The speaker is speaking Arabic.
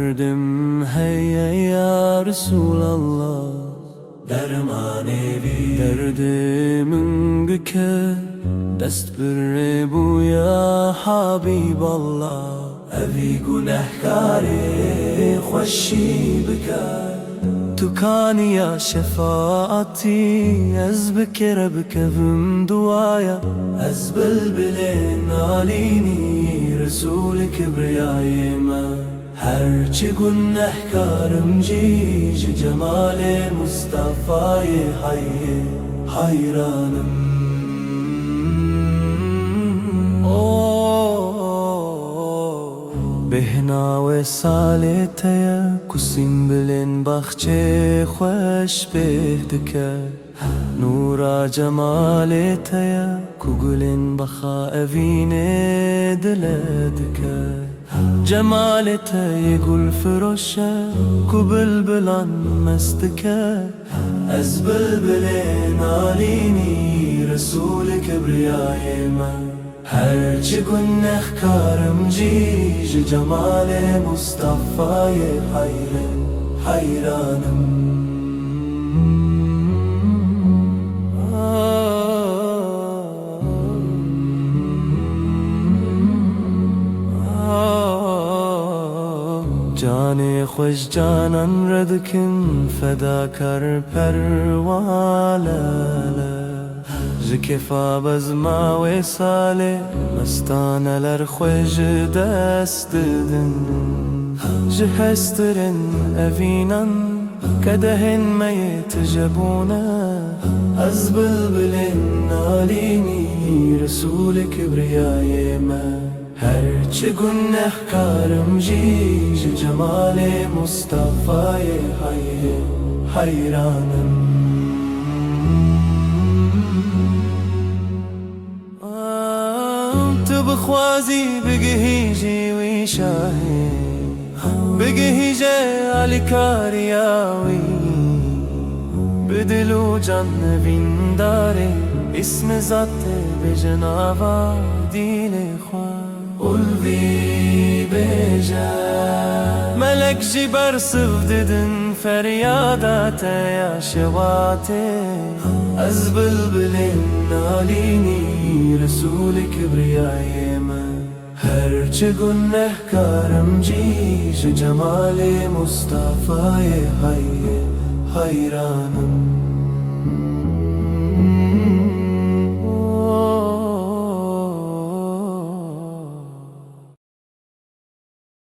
derdim heye ya Resulallah. Derman evi Derdimin güke dest bir bu ya Habiballah. Evi günahkari خوشی بکر Tu kan ya şefaati ez bikere bikevim duaya. از بلبل نالینی رسول کبریای من هرچی گنهکارم جیج جمال مصطفی حی حیرانم بهنا و سالتیا کسیم بلن بخچه خوش بهدکه نورا جمالتیا کگلن بخا اوین دلدکه جمالتیا گل فروشه کبلبلان مستکه از بلبل نالینی رسول کبریای من هرچی گنهکارم جیج جمال مصطفی حیرانم جان خوش جانان ردکن فداکر پرواله جکفا بزما و ساله مستانلر خوش دست ددن جهسترن اوینان کدهن میت جبونه از بلبل نالینی رسول کبریای من هرچی گنهکارم جیج جمال مصطفی حیرانم تو بخوازی بگهیجی وی شاهی بگهیجی علی کاریاوی بدلو جان نوین داره اسم ذات به جنابا دیل خواه قلبی بجا ملک جی برسف ددن فریادات یا شواته از بلبل نالینی رسول کبریای من هرچی گنهکارم جیج جمال مصطفی حیرانم